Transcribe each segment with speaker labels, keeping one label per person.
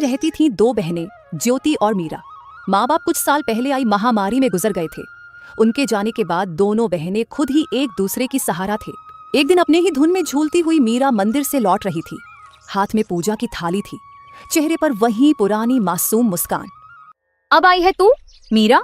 Speaker 1: रहती थीं दो बहनें, ज्योति और मीरा। माँ बाप कुछ साल पहले आई महामारी में गुजर गए थे। उनके जाने के बाद दोनों बहनें खुद ही एक दूसरे की सहारा थे। एक दिन अपने ही धुन में झूलती हुई मीरा मंदिर से लौट रही थी। हाथ में पूजा की थाली थी, चेहरे पर वही पुरानी मासूम मुस्कान।
Speaker 2: अब आई है तू मीरा?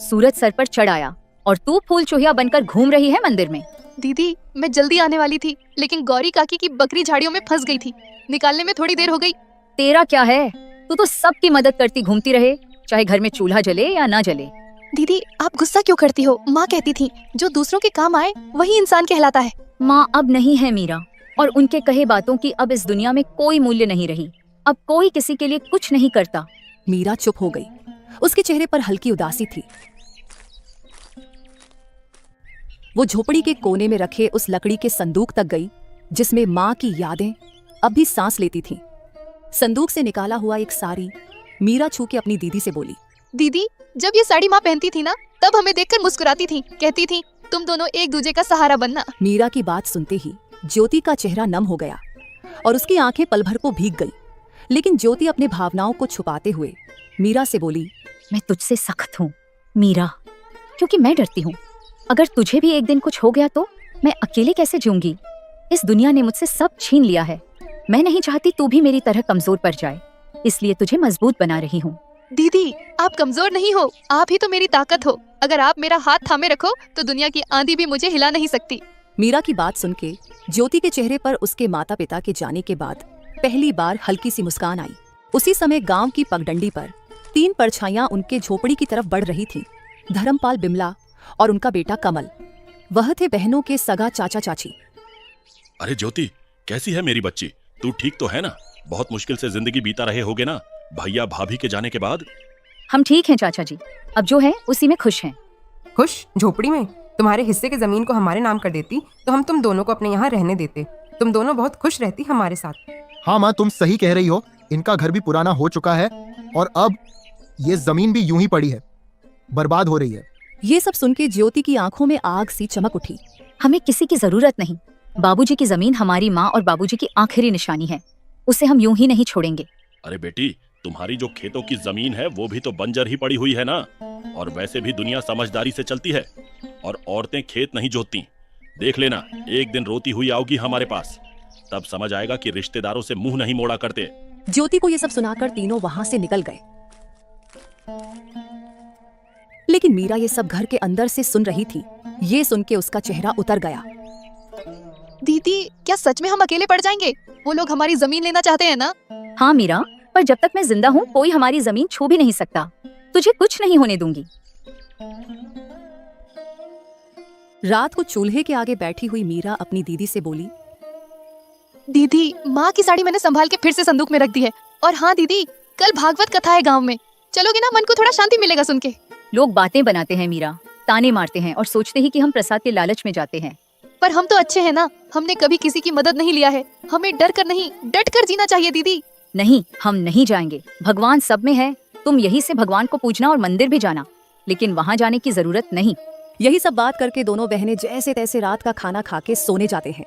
Speaker 2: सूरज सर पर चढ़ आया और तू फूल चूहिया बनकर घूम रही है मंदिर में।
Speaker 3: दीदी, मैं जल्दी आने वाली थी, लेकिन गौरी काकी की बकरी झाड़ियों में फंस गई थी। निकालने में थोड़ी देर हो गई।
Speaker 2: तेरा क्या है, तू तो सबकी मदद करती घूमती रहे, चाहे घर में चूल्हा जले या ना जले।
Speaker 3: दीदी, आप गुस्सा क्यों करती हो? माँ कहती थी जो दूसरों के काम आए वही इंसान कहलाता है।
Speaker 2: माँ अब नहीं है मीरा, और उनके कहे बातों की अब इस दुनिया में कोई मूल्य नहीं रही। अब कोई किसी के लिए कुछ नहीं करता।
Speaker 1: मीरा चुप हो गई। उसके चेहरे पर हल्की उदासी थी। वो झोपड़ी के कोने में रखे उस लकड़ी के संदूक तक गई जिसमें माँ की यादें अब भी सांस लेती थीं। संदूक से निकाला हुआ एक साड़ी मीरा छू के अपनी दीदी से बोली,
Speaker 3: दीदी, जब ये साड़ी माँ पहनती थी ना, तब हमें देखकर मुस्कुराती थी, कहती थी तुम दोनों एक दूसरे का सहारा बनना।
Speaker 1: मीरा की बात सुनते ही ज्योति का चेहरा नम हो गया और उसकी आंखें पल भर को भीग गई। लेकिन ज्योति अपने भावनाओं को छुपाते हुए मीरा से बोली,
Speaker 2: मैं तुझसे सख्त हूँ मीरा, क्योंकि मैं डरती हूँ। अगर तुझे भी एक दिन कुछ हो गया तो मैं अकेले कैसे जीऊंगी? इस दुनिया ने मुझसे सब छीन लिया है। मैं नहीं चाहती तू भी मेरी तरह कमजोर पड़ जाए, इसलिए तुझे मजबूत बना रही हूँ।
Speaker 3: दीदी, आप कमजोर नहीं हो, आप ही तो मेरी ताकत हो। अगर आप मेरा हाथ थामे रखो तो दुनिया की आंधी भी मुझे हिला नहीं सकती।
Speaker 1: मीरा की बात सुन के ज्योति के चेहरे पर उसके माता पिता के जाने के बाद पहली बार हल्की सी मुस्कान आई। उसी समय गांव की पगडंडी पर 3 परछाइयां उनके झोपड़ी की तरफ बढ़ रही थीं। धर्मपाल, बिमला और उनका बेटा कमल। वह थे बहनों के सगा चाचा चाची।
Speaker 4: अरे ज्योति, कैसी है मेरी बच्ची? तू ठीक तो है ना? बहुत मुश्किल से जिंदगी बीता रहे होगे ना भैया भाभी के जाने के बाद।
Speaker 2: हम ठीक हैं चाचा जी, अब जो है उसी में खुश हैं।
Speaker 5: खुश? झोपड़ी में? तुम्हारे हिस्से की जमीन को हमारे नाम कर देती तो हम तुम दोनों को अपने यहाँ रहने देते। तुम दोनों बहुत खुश रहती हमारे साथ।
Speaker 6: हाँ माँ, तुम सही कह रही हो। इनका घर भी पुराना हो चुका है और अब ये जमीन भी यूं ही पड़ी है, बर्बाद हो रही है।
Speaker 1: ये सब सुन के ज्योति की आंखों में आग सी चमक उठी।
Speaker 2: हमें किसी की जरूरत नहीं। बाबूजी की जमीन हमारी माँ और बाबूजी की आखिरी निशानी है, उसे हम यूं ही नहीं छोड़ेंगे।
Speaker 4: अरे बेटी, तुम्हारी जो खेतों की जमीन है वो भी तो बंजर ही पड़ी हुई है ना। और वैसे भी दुनिया समझदारी से चलती है और औरतें खेत नहीं जोतती। देख लेना, एक दिन रोती हुई आओगी हमारे पास, तब समझ आएगा कि रिश्तेदारों से मुंह नहीं मोड़ा करते।
Speaker 1: ज्योति को ये सब सुनाकर तीनों वहां से निकल गए। लेकिन मीरा ये सब घर के अंदर से सुन रही थी। ये सुन के उसका चेहरा उतर गया।
Speaker 3: दीदी, क्या सच में हम अकेले पड़ जाएंगे? वो लोग हमारी जमीन लेना चाहते हैं ना?
Speaker 2: हाँ मीरा, पर जब तक मैं जिंदा हूँ कोई हमारी जमीन छू भी नहीं सकता। तुझे कुछ नहीं होने दूंगी।
Speaker 1: रात को चूल्हे के आगे बैठी हुई मीरा अपनी दीदी से बोली,
Speaker 3: दीदी, माँ की साड़ी मैंने संभाल के फिर से संदूक में रख दी है। और हाँ दीदी, कल भागवत कथा है गांव में, चलोगे ना? मन को थोड़ा शांति मिलेगा सुन के।
Speaker 2: लोग बातें बनाते हैं मीरा, ताने मारते हैं और सोचते ही कि हम प्रसाद के लालच में जाते हैं।
Speaker 3: पर हम तो अच्छे हैं ना, हमने कभी किसी की मदद नहीं लिया है। हमें डर कर नहीं, डट कर जीना चाहिए दीदी।
Speaker 2: नहीं, हम नहीं जाएंगे। भगवान सब में है। तुम यही से भगवान को पूजना और मंदिर भी जाना, लेकिन वहाँ जाने की जरूरत नहीं।
Speaker 1: यही सब बात करके दोनों बहनें जैसे तैसे रात का खाना खा के सोने जाते हैं।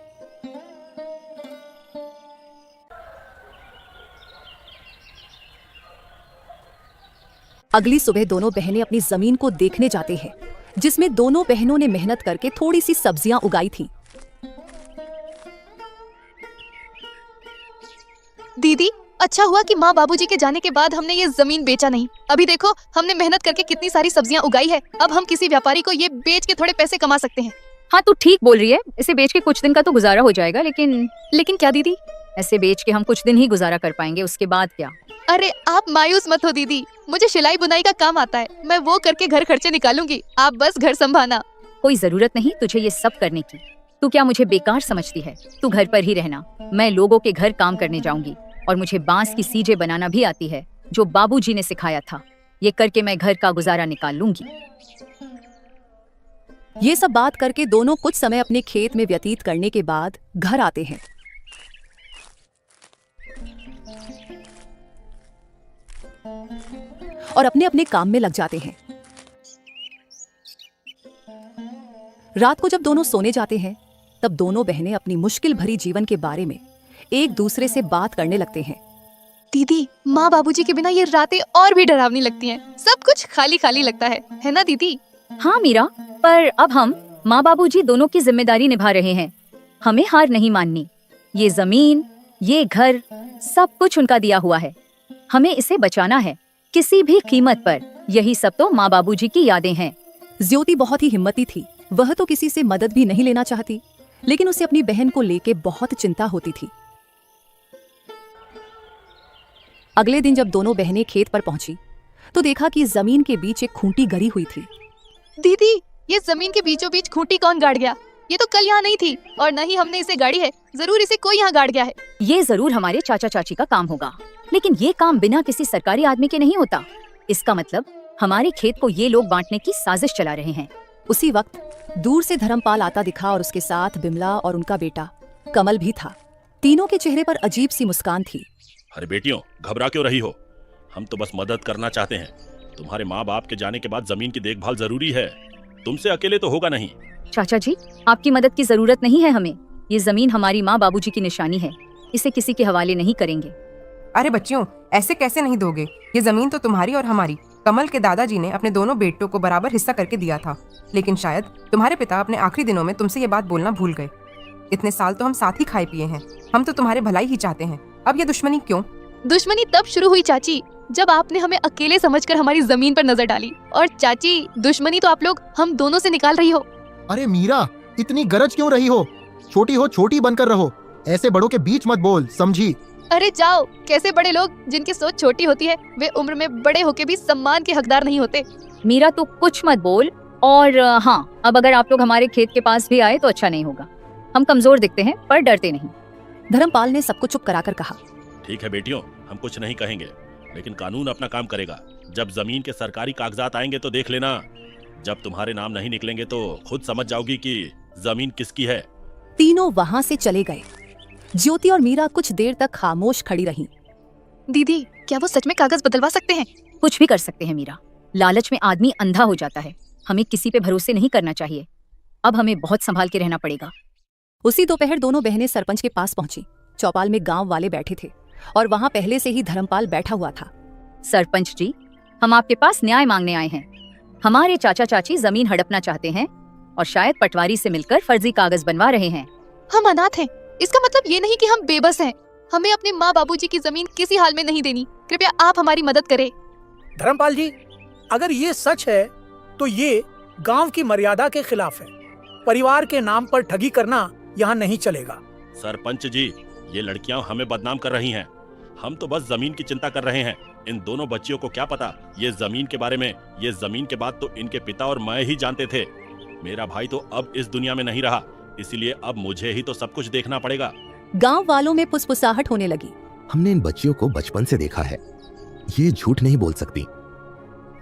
Speaker 1: अगली सुबह दोनों बहनें अपनी जमीन को देखने जाते हैं जिसमें दोनों बहनों ने मेहनत करके थोड़ी सी सब्जियां उगाई थी।
Speaker 3: दीदी, अच्छा हुआ कि माँ बाबूजी के जाने के बाद हमने ये जमीन बेचा नहीं। अभी देखो, हमने मेहनत करके कितनी सारी सब्जियां उगाई है। अब हम किसी व्यापारी को ये बेच के थोड़े पैसे कमा सकते हैं।
Speaker 2: हाँ तू ठीक बोल रही है, इसे बेच के कुछ दिन का तो गुजारा हो जाएगा, लेकिन
Speaker 3: क्या दीदी?
Speaker 2: ऐसे बेच के हम कुछ दिन ही गुजारा कर पाएंगे, उसके बाद क्या?
Speaker 3: अरे आप मायूस मत हो दीदी, मुझे सिलाई बुनाई का काम आता है, मैं वो करके घर खर्चे निकालूंगी। आप बस घर संभालना।
Speaker 2: कोई जरूरत नहीं तुझे ये सब करने की। तू क्या मुझे बेकार समझती है? तू घर पर ही रहना, मैं लोगों के घर काम करने जाऊंगी। और मुझे बांस की सीजे बनाना भी आती है, जो बाबूजी ने सिखाया था। ये करके मैं घर का गुजारा निकाल लूंगी।
Speaker 1: ये सब बात करके दोनों कुछ समय अपने खेत में व्यतीत करने के बाद घर आते हैं। और अपने अपने काम में लग जाते हैं। रात को जब दोनों सोने जाते हैं तब दोनों बहनें अपनी मुश्किल भरी जीवन के बारे में एक दूसरे से बात करने लगते हैं।
Speaker 3: दीदी, माँ बाबूजी के बिना ये रातें और भी डरावनी लगती हैं। सब कुछ खाली खाली लगता है ना दीदी?
Speaker 2: हाँ मीरा, पर अब हम माँ बाबूजी दोनों की जिम्मेदारी निभा रहे हैं। हमें हार नहीं माननी। ये जमीन, ये घर, सब कुछ उनका दिया हुआ है। हमें इसे बचाना है, किसी भी कीमत पर। यही सब तो माँ बाबूजी की यादें हैं।
Speaker 1: ज्योति बहुत ही हिम्मती थी। वह तो किसी से मदद भी नहीं लेना चाहती, लेकिन उसे अपनी बहन को लेके बहुत चिंता होती थी। अगले दिन जब दोनों बहनें खेत पर पहुंची तो देखा कि जमीन के बीच एक खूंटी गड़ी हुई थी।
Speaker 3: दीदी, ये जमीन के बीचों बीच खूंटी कौन गाड़ गया? ये तो कल यहाँ नहीं थी और न ही हमने इसे गाड़ी है। जरूर इसे कोई यहाँ गाड़ गया है।
Speaker 2: ये जरूर हमारे चाचा चाची का काम होगा, लेकिन ये काम बिना किसी सरकारी आदमी के नहीं होता। इसका मतलब हमारे खेत को ये लोग बांटने की साजिश चला रहे हैं।
Speaker 1: उसी वक्त दूर से धर्मपाल आता दिखा और उसके साथ बिमला और उनका बेटा कमल भी था। तीनों के चेहरे पर अजीब सी मुस्कान थी।
Speaker 4: अरे बेटियों, घबरा क्यों रही हो? हम तो बस मदद करना चाहते हैं। तुम्हारे माँ बाप के जाने के बाद जमीन की देखभाल जरूरी है। तुमसे अकेले तो होगा नहीं।
Speaker 2: चाचा जी, आपकी मदद की जरूरत नहीं है हमें। ये जमीन हमारी माँ बाबूजी की निशानी है। इसे किसी के हवाले नहीं करेंगे।
Speaker 5: अरे बच्चियों, ऐसे कैसे नहीं दोगे? ये जमीन तो तुम्हारी और हमारी। कमल के दादाजी ने अपने दोनों बेटों को बराबर हिस्सा करके दिया था, लेकिन शायद तुम्हारे पिता अपने आखिरी दिनों में तुमसे ये बात बोलना भूल गए। इतने साल तो हम साथ ही खाए पिए हैं। हम तो तुम्हारे भलाई ही चाहते हैं। अब ये दुश्मनी क्यों?
Speaker 3: दुश्मनी तब शुरू हुई चाची, जब आपने हमें अकेले समझकर हमारी जमीन पर नजर डाली। और चाची, दुश्मनी तो आप लोग हम दोनों से निकाल रही हो।
Speaker 6: अरे मीरा, इतनी गरज क्यों रही हो? छोटी हो छोटी बनकर रहो। ऐसे बड़ों के बीच मत बोल, समझी?
Speaker 3: अरे जाओ, कैसे बड़े लोग जिनकी सोच छोटी होती है, वे उम्र में बड़े होके भी सम्मान के हकदार नहीं होते।
Speaker 2: मीरा, तू कुछ मत बोल। और हाँ, अब अगर आप लोग हमारे खेत के पास भी आए तो अच्छा नहीं होगा। हम कमजोर दिखते हैं पर डरते नहीं।
Speaker 1: धर्मपाल ने सबको चुप कराकर कहा।
Speaker 4: ठीक है बेटियों, हम कुछ नहीं कहेंगे, लेकिन कानून अपना काम करेगा। जब जमीन के सरकारी कागजात आएंगे तो देख लेना। जब तुम्हारे नाम नहीं निकलेंगे तो खुद समझ जाओगी कि जमीन किसकी है।
Speaker 1: तीनों वहां से चले गए। ज्योति और मीरा कुछ देर तक खामोश खड़ी रहीं।
Speaker 3: दीदी, क्या वो सच में कागज बदलवा सकते हैं?
Speaker 2: कुछ भी कर सकते हैं मीरा। लालच में आदमी अंधा हो जाता है। हमें किसी पे भरोसे नहीं करना चाहिए। अब हमें बहुत संभाल के रहना पड़ेगा।
Speaker 1: उसी दोपहर दोनों बहनें सरपंच के पास पहुंची। चौपाल में गांव वाले बैठे थे और वहां पहले से ही धर्मपाल बैठा हुआ था।
Speaker 2: सरपंच जी, हम आपके पास न्याय मांगने आए हैं। हमारे चाचा चाची जमीन हड़पना चाहते हैं और शायद पटवारी से मिलकर फर्जी कागज बनवा रहे हैं।
Speaker 3: हम अनाथ हैं। इसका मतलब ये नहीं कि हम बेबस हैं। हमें अपने माँ बाबूजी की जमीन किसी हाल में नहीं देनी। कृपया आप हमारी मदद करें।
Speaker 7: धर्मपाल जी, अगर ये सच है तो ये गांव की मर्यादा के खिलाफ है। परिवार के नाम पर ठगी करना यहाँ नहीं चलेगा।
Speaker 4: सरपंच जी, ये लड़कियां हमें बदनाम कर रही हैं। हम तो बस जमीन की चिंता कर रहे हैं। इन दोनों बच्चियों को क्या पता ये जमीन के बारे में? ये जमीन के बाद तो इनके पिता और मैं ही जानते थे। मेरा भाई तो अब इस दुनिया में नहीं रहा, इसीलिए अब मुझे ही तो सब कुछ देखना पड़ेगा।
Speaker 1: गांव वालों में फुसफुसाहट होने लगी।
Speaker 8: हमने इन बच्चियों को बचपन से देखा है। ये झूठ नहीं बोल सकती।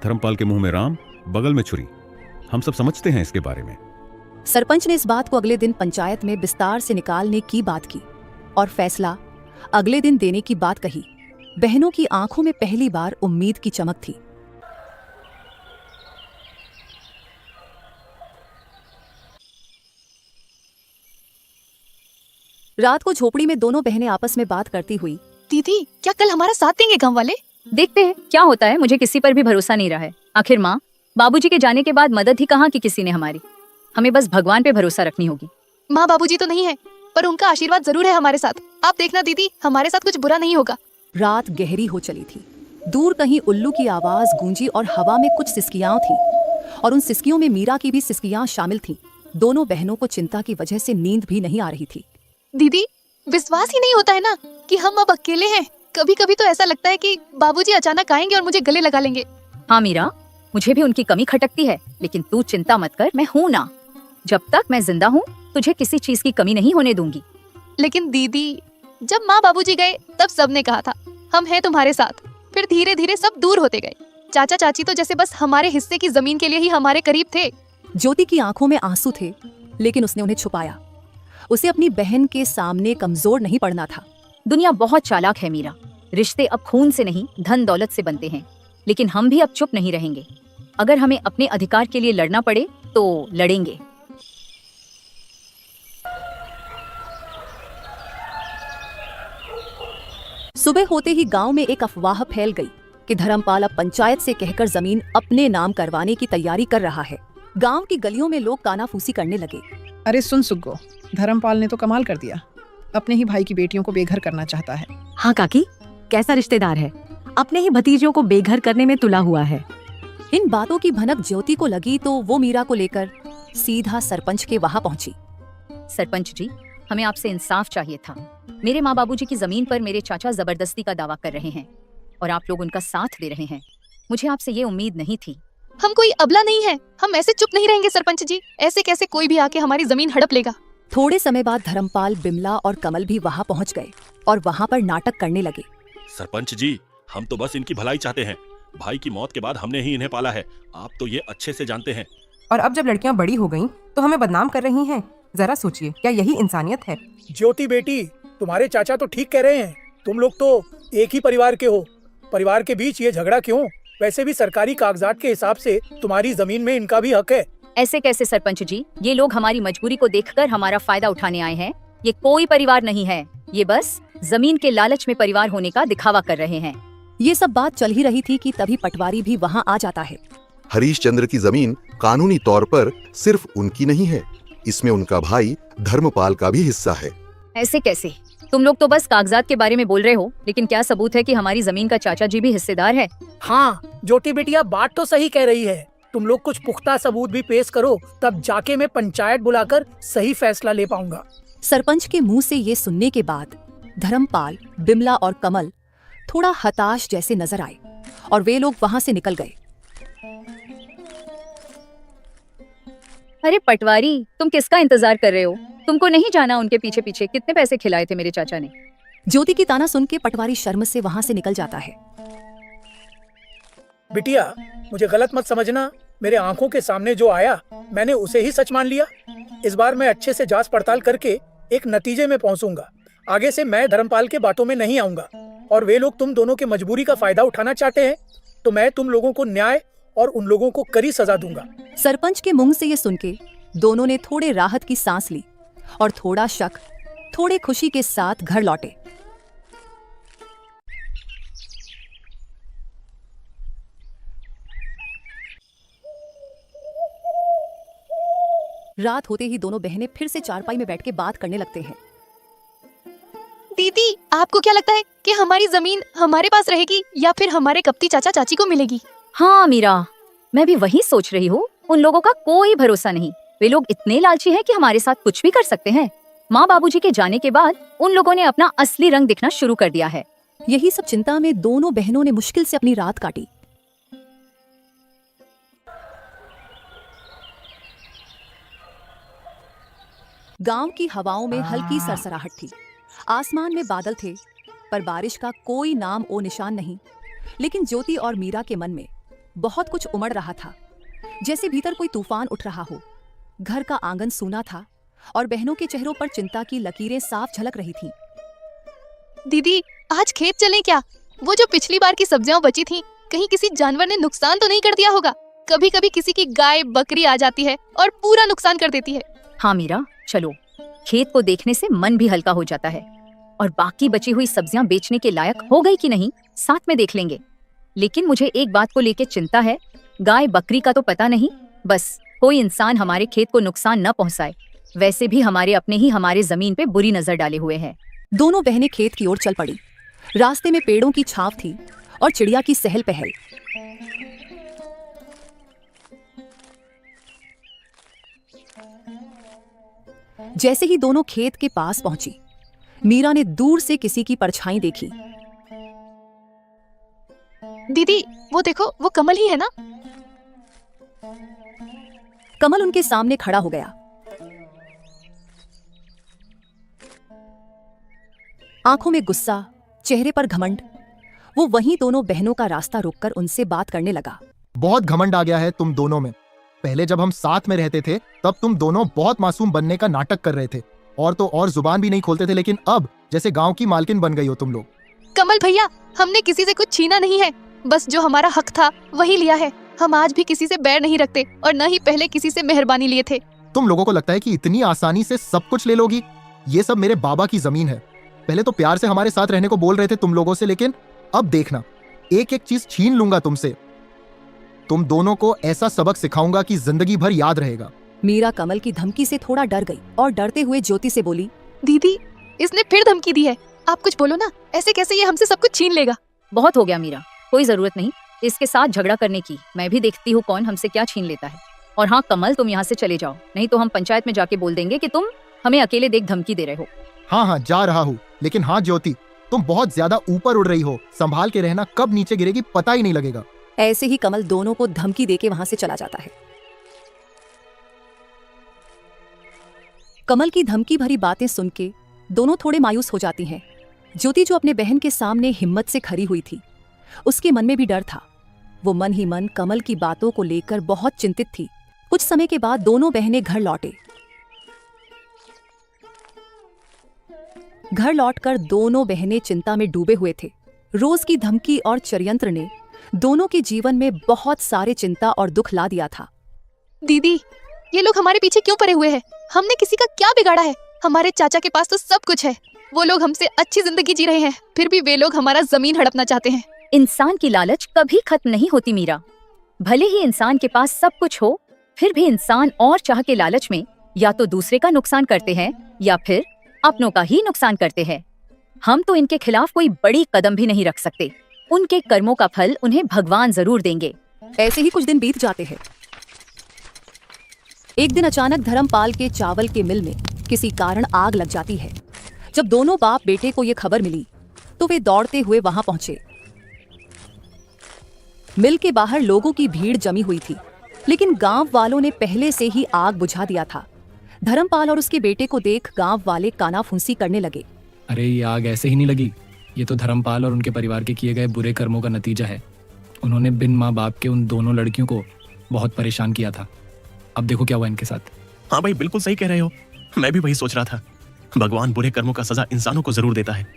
Speaker 9: धर्मपाल के मुंह में राम, बगल में छुरी। हम सब समझते हैं इसके बारे में।
Speaker 1: सरपंच ने इस बात को अगले दिन पंचायत में विस्तार से निकालने की बात की और फैसला अगले दिन देने की बात कही। बहनों की आंखों में पहली बार उम्मीद की चमक थी। रात को झोपड़ी में दोनों बहनें आपस में बात करती हुई।
Speaker 3: दीदी, क्या कल हमारा साथ देंगे गांव वाले?
Speaker 2: देखते हैं क्या होता है। मुझे किसी पर भी भरोसा नहीं रहा है। आखिर माँ बाबूजी के जाने के बाद मदद ही कहाँ की किसी ने हमारी। हमें बस भगवान पे भरोसा रखनी होगी।
Speaker 3: माँ बाबूजी तो नहीं है, पर उनका आशीर्वाद जरूर है हमारे साथ। आप देखना दीदी, हमारे साथ कुछ बुरा नहीं होगा।
Speaker 1: रात गहरी हो चली थी। दूर कहीं उल्लू की आवाज गूंजी और हवा में कुछ सिसकियां थीं और उन सिसकियों में मीरा की भी सिसकियां शामिल थीं। दोनों बहनों को चिंता की वजह से नींद भी नहीं आ रही थी।
Speaker 3: दीदी, विश्वास ही नहीं होता है ना कि हम अब अकेले हैं। कभी कभी तो ऐसा लगता है कि बाबूजी अचानक आएंगे और मुझे गले लगा लेंगे।
Speaker 2: हाँ मीरा, मुझे भी उनकी कमी खटकती है, लेकिन तू चिंता मत कर, मैं हूँ ना। जब तक मैं जिंदा हूँ तुझे किसी चीज की कमी नहीं होने दूंगी।
Speaker 3: लेकिन दीदी, जब माँ बाबूजी गए तब सबने कहा था हम हैं तुम्हारे साथ। फिर धीरे धीरे सब दूर होते गए। चाचा चाची तो जैसे बस हमारे हिस्से की जमीन के लिए ही हमारे करीब थे।
Speaker 1: ज्योति की आंखों में आंसू थे, लेकिन उसने उन्हें छुपाया। उसे अपनी बहन के सामने कमजोर नहीं पड़ना था।
Speaker 2: दुनिया बहुत चालाक है मीरा। रिश्ते अब खून से नहीं धन दौलत से बनते हैं। लेकिन हम भी अब चुप नहीं रहेंगे। अगर हमें अपने अधिकार के लिए लड़ना पड़े तो लड़ेंगे।
Speaker 1: सुबह होते ही गांव में एक अफवाह फैल गई कि धर्मपाल अब पंचायत से कहकर जमीन अपने नाम करवाने की तैयारी कर रहा है। गांव की गलियों में लोग कानाफूसी करने लगे।
Speaker 5: अरे सुन सुग्गो, धर्मपाल ने तो कमाल कर दिया, अपने ही भाई की बेटियों को बेघर करना चाहता है।
Speaker 10: हाँ काकी, कैसा रिश्तेदार है, अपने ही भतीजों को बेघर करने में तुला हुआ है।
Speaker 1: इन बातों की भनक ज्योति को लगी तो वो मीरा को लेकर सीधा सरपंच के वहां पहुंची।
Speaker 2: सरपंच जी, हमें आपसे इंसाफ चाहिए था। मेरे माँ बाबूजी की जमीन पर मेरे चाचा जबरदस्ती का दावा कर रहे हैं और आप लोग उनका साथ दे रहे हैं। मुझे आपसे ये उम्मीद नहीं थी।
Speaker 3: हम कोई अबला नहीं है, हम ऐसे चुप नहीं रहेंगे सरपंच जी। ऐसे कैसे कोई भी आके हमारी जमीन हड़प लेगा।
Speaker 1: थोड़े समय बाद धर्मपाल, बिमला और कमल भी वहां पहुंच गए और वहां पर नाटक करने लगे।
Speaker 4: सरपंच जी, हम तो बस इनकी भलाई चाहते हैं। भाई की मौत के बाद हमने ही इन्हें पाला है, आप तो ये अच्छे से जानते हैं।
Speaker 5: और अब जब लड़कियां बड़ी हो गईं, तो हमें बदनाम कर रही हैं। जरा सोचिए, क्या यही इंसानियत है?
Speaker 7: ज्योति बेटी, तुम्हारे चाचा तो ठीक कह रहे हैं। तुम लोग तो एक ही परिवार के हो, परिवार के बीच ये झगड़ा क्यों? वैसे भी सरकारी कागजात के हिसाब से तुम्हारी जमीन में इनका भी हक है।
Speaker 2: ऐसे कैसे सरपंच जी? ये लोग हमारी मजबूरी को देखकर हमारा फायदा उठाने आए हैं। ये कोई परिवार नहीं है, ये बस जमीन के लालच में परिवार होने का दिखावा कर रहे हैं।
Speaker 1: ये सब बात चल ही रही थी कि तभी पटवारी भी वहां आ जाता है।
Speaker 8: हरीश चंद्र की जमीन कानूनी तौर पर सिर्फ उनकी नहीं है, इसमें उनका भाई धर्मपाल का भी हिस्सा है।
Speaker 2: ऐसे कैसे? तुम लोग तो बस कागजात के बारे में बोल रहे हो, लेकिन क्या सबूत है कि हमारी जमीन का चाचा जी भी हिस्सेदार है?
Speaker 7: हाँ ज्योति बेटिया, बात तो सही कह रही है। तुम लोग कुछ पुख्ता सबूत भी पेश करो, तब जाके मैं पंचायत बुलाकर सही फैसला ले पाऊंगा।
Speaker 1: सरपंच के मुंह से ये सुनने के बाद धर्मपाल, बिमला और कमल थोड़ा हताश जैसे नजर आए और वे लोग वहां से निकल गए।
Speaker 2: अरे पटवारी, तुम किसका इंतजार कर रहे हो? तुमको नहीं जाना उनके पीछे पीछे कितने पैसे खिलाए थे मेरे चाचा ने?
Speaker 1: ज्योति की ताना सुन के पटवारी शर्म से वहां से निकल जाता है।
Speaker 7: बिटिया, मुझे गलत मत समझना। मेरे आंखों के सामने जो आया, मैंने उसे ही सच मान लिया। इस बार मैं अच्छे से जांच पड़ताल करके एक नतीजे में पहुंचूंगा। आगे से मैं धर्मपाल के बातों में नहीं आऊंगा। और वे लोग तुम दोनों के मजबूरी का फायदा उठाना चाहते हैं, तो मैं तुम लोगों को न्याय और उन लोगों को कड़ी सजा दूंगा।
Speaker 1: सरपंच के मुंह से ये सुन के दोनों ने थोड़े राहत की सांस ली और थोड़ा शक, थोड़े खुशी के साथ घर लौटे। रात होते ही दोनों बहनें फिर से चारपाई में बैठ के बात करने लगते हैं।
Speaker 3: दीदी, आपको क्या लगता है कि हमारी जमीन हमारे पास रहेगी या फिर हमारे कपटी चाचा चाची को मिलेगी?
Speaker 2: हाँ मीरा, मैं भी वही सोच रही हूँ। उन लोगों का कोई भरोसा नहीं। वे लोग इतने लालची हैं कि हमारे साथ कुछ भी कर सकते हैं। माँ बाबूजी के जाने के बाद उन लोगों ने अपना असली रंग दिखना शुरू कर दिया है।
Speaker 1: यही सब चिंता में दोनों बहनों ने मुश्किल से अपनी रात काटी। गांव की हवाओं में हल्की सरसराहट थी। आसमान में बादल थे, पर बारिश का कोई नाम ओ निशान नहीं। लेकिन ज्योति और मीरा के मन में बहुत कुछ उमड़ रहा था, जैसे भीतर कोई तूफान उठ रहा हो। घर का आंगन सूना था और बहनों के चेहरों पर चिंता की लकीरें साफ झलक रही थीं।
Speaker 3: दीदी, आज खेत चलें क्या? वो जो पिछली बार की सब्जियां बची थीं, कहीं किसी जानवर ने नुकसान तो नहीं कर दिया होगा? कभी कभी किसी की गाय बकरी आ जाती है और पूरा नुकसान कर देती है।
Speaker 2: हाँ मीरा, चलो। खेत को देखने से मन भी हल्का हो जाता है। और बाकी बची हुई सब्जियां बेचने के लायक हो गई कि नहीं, साथ में देख लेंगे। लेकिन मुझे एक बात को लेकर चिंता है। गाय बकरी का तो पता नहीं, बस कोई इंसान हमारे खेत को नुकसान न पहुंचाए। वैसे भी हमारे अपने ही हमारे जमीन पे बुरी नजर डाले हुए हैं।
Speaker 1: दोनों बहनें खेत की ओर चल पड़ी। रास्ते में पेड़ों की छाव थी और चिड़िया की सहल पहल। जैसे ही दोनों खेत के पास पहुंची, मीरा ने दूर से किसी की परछाई देखी।
Speaker 3: दीदी, वो देखो, वो कमल ही है ना?
Speaker 1: कमल उनके सामने खड़ा हो गया। आंखों में गुस्सा, चेहरे पर घमंड। वो वहीं दोनों बहनों का रास्ता रोककर उनसे बात करने लगा।
Speaker 6: बहुत घमंड आ गया है तुम दोनों में। पहले जब हम साथ में रहते थे, तब तुम दोनों बहुत मासूम बनने का नाटक कर रहे थे और तो और जुबान भी नहीं खोलते थे, लेकिन अब जैसे गांव की मालकिन बन गई हो तुम लोग।
Speaker 3: कमल भैया, हमने किसी से कुछ छीना नहीं है, बस जो हमारा हक था वही लिया है। हम आज भी किसी से बैर नहीं रखते और न ही पहले किसी से मेहरबानी लिए थे।
Speaker 6: तुम लोगों को लगता है कि इतनी आसानी से सब कुछ ले लोगी? ये सब मेरे बाबा की जमीन है पहले तो प्यार से हमारे साथ रहने को बोल रहे थे तुम लोगों से, लेकिन अब देखना, एक एक चीज छीन लूंगा तुमसे। तुम दोनों को ऐसा सबक सिखाऊंगा कि जिंदगी भर याद रहेगा।
Speaker 1: मीरा कमल की धमकी से थोड़ा डर गई और डरते हुए ज्योति से बोली,
Speaker 3: दीदी इसने फिर धमकी दी है, आप कुछ बोलो ना, ऐसे कैसे ये हमसे सब कुछ छीन लेगा।
Speaker 2: बहुत हो गया मीरा, कोई जरूरत नहीं इसके साथ झगड़ा करने की। मैं भी देखती हूँ कौन हमसे क्या छीन लेता है। और हाँ कमल, तुम यहाँ से चले जाओ, नहीं तो हम पंचायत में जाके बोल देंगे कि तुम हमें अकेले देख धमकी दे रहे हो।
Speaker 6: हाँ हाँ जा रहा हूँ, लेकिन हाँ ज्योति, तुम बहुत ज्यादा ऊपर उड़ रही हो, संभाल के रहना, कब नीचे गिरेगी पता ही नहीं लगेगा।
Speaker 1: ऐसे ही कमल दोनों को धमकी देके वहां से चला जाता है। कमल की धमकी भरी बातें सुन के दोनों थोड़े मायूस हो जाती हैं। ज्योति जो अपने बहन के सामने हिम्मत से खड़ी हुई थी, उसके मन में भी डर था। वो मन ही मन कमल की बातों को लेकर बहुत चिंतित थी। कुछ समय के बाद दोनों बहनें घर लौटे। घर लौटकर दोनों बहनें चिंता में डूबे हुए थे। रोज की धमकी और षड्यंत्र ने दोनों के जीवन में बहुत सारे चिंता और दुख ला दिया था।
Speaker 3: दीदी ये लोग हमारे पीछे क्यों पड़े हुए हैं? हमने किसी का क्या बिगाड़ा है? हमारे चाचा के पास तो सब कुछ है, वो लोग हमसे अच्छी जिंदगी जी रहे हैं, फिर भी वे लोग हमारा जमीन हड़पना चाहते हैं।
Speaker 2: इंसान की लालच कभी खत्म नहीं होती मीरा। भले ही इंसान के पास सब कुछ हो, फिर भी इंसान और चाह के लालच में या तो दूसरे का नुकसान करते हैं या फिर अपनों का ही नुकसान करते हैं। हम तो इनके खिलाफ कोई बड़ी कदम भी नहीं रख सकते। उनके कर्मों का फल उन्हें भगवान जरूर देंगे।
Speaker 1: ऐसे ही कुछ दिन बीत जाते हैं। एक दिन अचानक धर्मपाल के चावल के मिल में किसी कारण आग लग जाती है। जब दोनों बाप बेटे को ये खबर मिली तो वे दौड़ते हुए वहां पहुंचे। मिल के बाहर लोगों की भीड़ जमी हुई थी, लेकिन गांव वालों ने पहले से ही आग बुझा दिया था। धर्मपाल और उसके बेटे को देख गांव वाले कानाफूसी करने लगे।
Speaker 11: अरे ये आग ऐसे ही नहीं लगी, ये तो धर्मपाल और उनके परिवार के किए गए बुरे कर्मों का नतीजा है। उन्होंने बिन माँ बाप के उन दोनों लड़कियों को बहुत परेशान किया था। अब देखो क्या हुआ इनके साथ।
Speaker 12: हाँ भाई बिल्कुल सही कह रहे हो, मैं भी वही सोच रहा था। भगवान बुरे कर्मों का सजा इंसानों को जरूर देता है।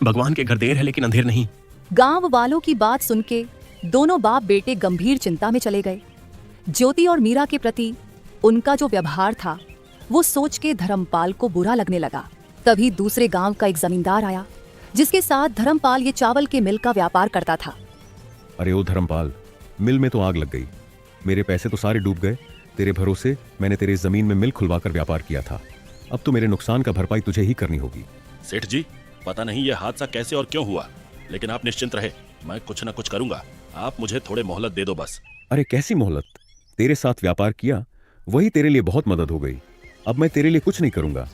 Speaker 12: भगवान के घर देर है लेकिन अंधेर नहीं।
Speaker 1: गांव वालों की बात सुन के दोनों बाप बेटे गंभीर चिंता में चले गए। ज्योति और मीरा के प्रति उनका जो व्यवहार था वो सोच के धर्मपाल को बुरा लगने लगा। तभी दूसरे गांव का एक जमींदार आया, जिसके साथ धर्मपाल ये चावल के मिल का व्यापार करता था।
Speaker 9: अरे ओ धर्मपाल, मिल में तो आग लग गई, मेरे पैसे तो सारे डूब गए। तेरे भरोसे मैंने तेरे जमीन में मिल खुलवाकर व्यापार किया था, अब तो मेरे नुकसान का भरपाई तुझे ही करनी होगी।
Speaker 4: सेठ जी, पता नहीं ये हादसा कैसे और क्यों हुआ, लेकिन आप निश्चिंत रहे, मैं कुछ न कुछ करूंगा। आप मुझे थोड़े मोहलत दे दो बस।
Speaker 9: अरे कैसी मोहलत? तेरे साथ व्यापार किया वही तेरे लिए बहुत मदद हो गई। अब मैं तेरे लिए कुछ नहीं करूंगा।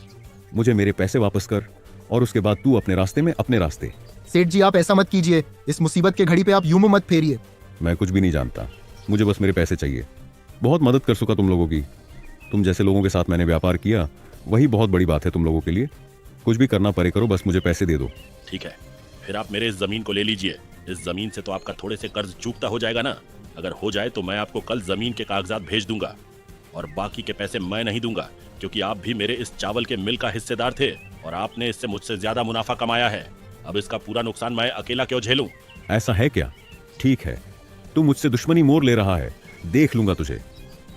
Speaker 9: मुझे मेरे पैसे वापस कर और उसके बाद तू अपने रास्ते में अपने रास्ते।
Speaker 6: सेठ जी आप ऐसा मत कीजिए, इस मुसीबत के घड़ी पे आप यूं मुंह मत फेरिए।
Speaker 9: मैं कुछ भी नहीं जानता, मुझे बस मेरे पैसे चाहिए। बहुत मदद कर चुका तुम लोगों की। तुम जैसे लोगों के साथ मैंने व्यापार किया वही बहुत बड़ी बात है तुम लोगों के लिए। कुछ भी करना पड़े करो, बस मुझे पैसे दे दो।
Speaker 4: ठीक है, फिर आप मेरे इस जमीन को ले लीजिए। इस जमीन से तो आपका थोड़े से कर्ज चूकता हो जाएगा ना। अगर हो जाए तो मैं आपको कल जमीन के कागजात भेज दूंगा, और बाकी के पैसे मैं नहीं दूंगा, क्योंकि आप भी मेरे इस चावल के मिल का हिस्सेदार थे और आपने इससे मुझसे ज्यादा मुनाफा कमाया है। अब इसका पूरा नुकसान मैं अकेला क्यों झेलूं?
Speaker 9: ऐसा है क्या? ठीक है, तू मुझसे दुश्मनी मोड़ ले रहा है, देख लूंगा तुझे।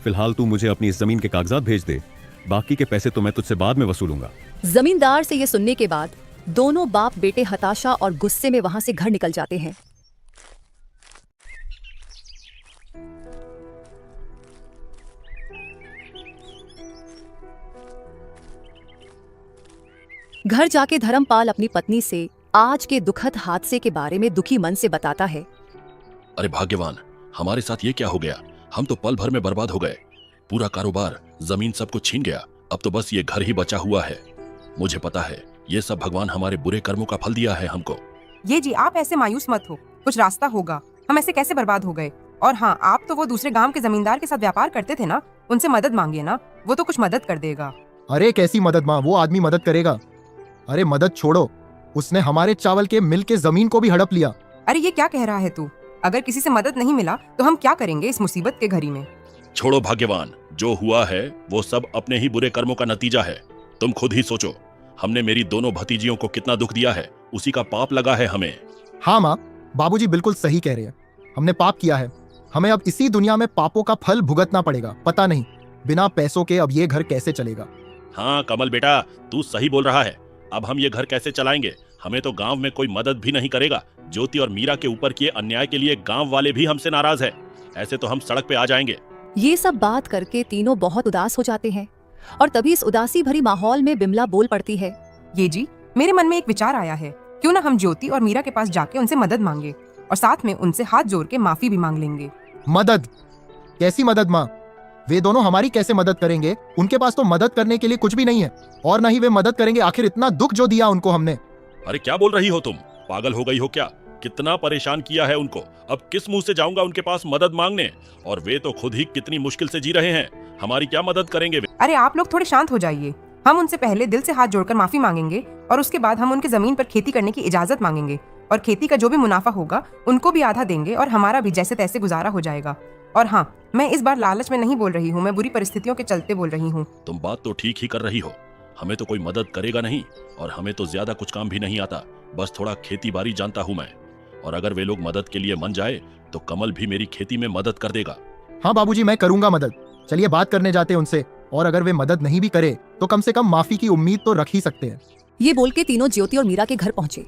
Speaker 9: फिलहाल तू मुझे अपनी इस जमीन के कागजात भेज दे, बाकी के पैसे तो मैं तुझसे बाद में वसूलूंगा।
Speaker 1: जमींदार से ये सुनने के बाद दोनों बाप बेटे हताशा और गुस्से में वहां से घर निकल जाते हैं। घर जाके धर्मपाल अपनी पत्नी से आज के दुखद हादसे के बारे में दुखी मन से बताता है।
Speaker 4: अरे भाग्यवान, हमारे साथ ये क्या हो गया? हम तो पल भर में बर्बाद हो गए। पूरा कारोबार, जमीन सब कुछ छीन गया। अब तो बस ये घर ही बचा हुआ है। मुझे पता है ये सब भगवान हमारे बुरे कर्मों का फल दिया है हमको।
Speaker 5: ये जी आप ऐसे मायूस मत हो, कुछ रास्ता होगा। हम ऐसे कैसे बर्बाद हो गए? और हाँ, आप तो वो दूसरे गांव के जमींदार के साथ व्यापार करते थे ना, उनसे मदद मांगिए ना, वो तो कुछ मदद कर देगा।
Speaker 6: अरे कैसी मदद माँ, वो आदमी मदद करेगा। अरे मदद छोड़ो, उसने हमारे चावल के मिल के जमीन को भी हड़प लिया।
Speaker 5: अरे ये क्या कह रहा है तू? अगर किसी से मदद नहीं मिला तो हम क्या करेंगे इस मुसीबत के घड़ी में?
Speaker 4: छोड़ो भाग्यवान, जो हुआ है वो सब अपने ही बुरे कर्मों का नतीजा है। तुम खुद ही सोचो, हमने मेरी दोनों भतीजियों को कितना दुख दिया है, उसी का पाप लगा है हमें।
Speaker 6: हाँ माँ, बाबूजी बिल्कुल सही कह रहे हैं। हमने पाप किया है, हमें अब इसी दुनिया में पापों का फल भुगतना पड़ेगा। पता नहीं बिना पैसों के अब ये घर कैसे चलेगा।
Speaker 4: हाँ कमल बेटा, तू सही बोल रहा है। अब हम ये घर कैसे चलाएंगे? हमें तो गांव में कोई मदद भी नहीं करेगा। ज्योति और मीरा के ऊपर किए अन्याय के लिए गांव वाले भी हमसे नाराज है। ऐसे तो हम सड़क पे आ जाएंगे।
Speaker 1: ये सब बात करके तीनों बहुत उदास हो जाते हैं और तभी इस उदासी भरी माहौल में बिमला बोल पड़ती है।
Speaker 5: ये जी, मेरे मन में एक विचार आया है। क्यों ना हम ज्योति और मीरा के पास जाके उनसे मदद मांगे और साथ में उनसे हाथ जोड़ के माफी भी मांग लेंगे।
Speaker 6: मदद? कैसी मदद माँ? वे दोनों हमारी कैसे मदद करेंगे? उनके पास तो मदद करने के लिए कुछ भी नहीं है और न ही वे मदद करेंगे। आखिर इतना दुख जो दिया उनको हमने।
Speaker 4: अरे क्या बोल रही हो तुम? पागल हो गई हो क्या? कितना परेशान किया है उनको। अब किस मुंह से जाऊंगा उनके पास मदद मांगने? और वे तो खुद ही कितनी मुश्किल से जी रहे हैं। हमारी क्या मदद करेंगे वे?
Speaker 5: अरे आप लोग थोड़े शांत हो जाइए। हम उनसे पहले दिल से हाथ जोड़कर माफी मांगेंगे और उसके बाद हम उनकी जमीन पर खेती करने की इजाजत मांगेंगे और खेती का जो भी मुनाफा होगा उनको भी आधा देंगे और हमारा भी जैसे तैसे गुजारा हो जाएगा। और हाँ, मैं इस बार लालच में नहीं बोल रही हूँ, मैं बुरी परिस्थितियों के चलते बोल रही हूँ।
Speaker 4: तुम बात तो ठीक ही कर रही हो। हमें तो कोई मदद करेगा नहीं और हमें तो ज्यादा कुछ काम भी नहीं आता। बस थोड़ा खेती बाड़ी जानता हूँ मैं। और अगर वे लोग मदद के लिए मन जाए तो कमल भी मेरी खेती में मदद कर देगा।
Speaker 6: हाँ बाबूजी, मैं करूंगा मदद। चलिए बात करने जाते हैं उनसे, और अगर वे मदद नहीं भी करे तो कम से कम माफी की उम्मीद तो रख ही सकते हैं।
Speaker 1: ये बोल के तीनों ज्योति और मीरा के घर पहुंचे।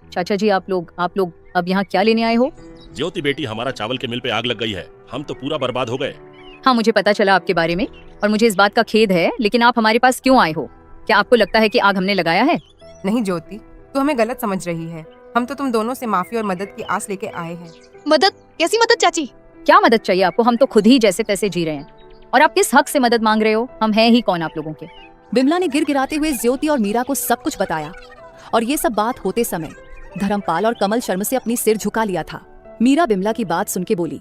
Speaker 2: चाचा जी, आप लोग अब यहाँ क्या लेने आए हो?
Speaker 4: ज्योति बेटी, हमारा चावल के मिल पे आग लग गई है। हम तो पूरा बर्बाद हो गए।
Speaker 2: हाँ, मुझे पता चला आपके बारे में और मुझे इस बात का खेद है, लेकिन आप हमारे पास क्यों आए हो? क्या आपको लगता है कि आग हमने लगाया है?
Speaker 5: नहीं ज्योति, तू हमें गलत समझ रही है। हम तो तुम दोनों से माफी और मदद की आस लेके आए हैं।
Speaker 3: मदद? कैसी मदद चाची?
Speaker 2: क्या मदद चाहिए आपको? हम तो खुद ही जैसे तैसे जी रहे हैं और आप किस हक से मदद मांग रहे हो? हम हैं ही कौन आप लोगों के?
Speaker 1: बिमला ने गिड़गिड़ाते हुए ज्योति और मीरा को सब कुछ बताया और ये सब बात होते समय धर्मपाल और कमल शर्म से अपनी सिर झुका लिया था। मीरा बिमला की बात सुन के बोली,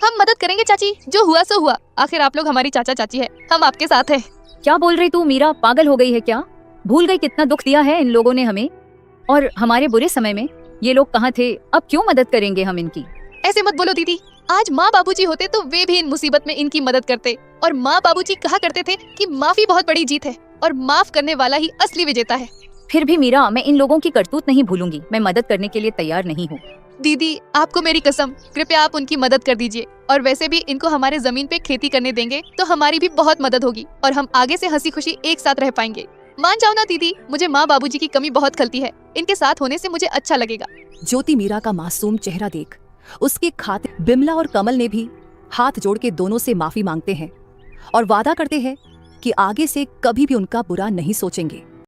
Speaker 3: हम मदद करेंगे चाची, जो हुआ सो हुआ। आखिर आप लोग हमारी चाचा चाची है, हम आपके साथ हैं।
Speaker 2: क्या बोल रही तू मीरा? पागल हो गई है क्या? भूल गई कितना दुख दिया है इन लोगों ने हमें? और हमारे बुरे समय में ये लोग कहाँ थे? अब क्यों मदद करेंगे हम इनकी?
Speaker 3: ऐसे मत बोलो दीदी। आज माँ बाबूजी होते तो वे भी इन मुसीबत में इनकी मदद करते। और माँ बाबूजी कहा करते थे कि माफी बहुत बड़ी जीत है और माफ करने वाला ही असली विजेता है।
Speaker 2: फिर भी मीरा, मैं इन लोगों की करतूत नहीं भूलूंगी। मैं मदद करने के लिए तैयार नहीं हूँ।
Speaker 3: दीदी, आपको मेरी कसम, कृपया आप उनकी मदद कर दीजिए। और वैसे भी इनको हमारे जमीन पे खेती करने देंगे तो हमारी भी बहुत मदद होगी और हम आगे से हंसी खुशी एक साथ रह पाएंगे। मान जाओ ना दीदी, मुझे माँ बाबूजी की कमी बहुत खलती है। इनके साथ होने से मुझे अच्छा लगेगा।
Speaker 1: ज्योति मीरा का मासूम चेहरा देख उसके खातिर बिमला और कमल ने भी हाथ जोड़ के दोनों से माफी मांगते हैं और वादा करते हैं कि आगे से कभी भी उनका बुरा नहीं सोचेंगे।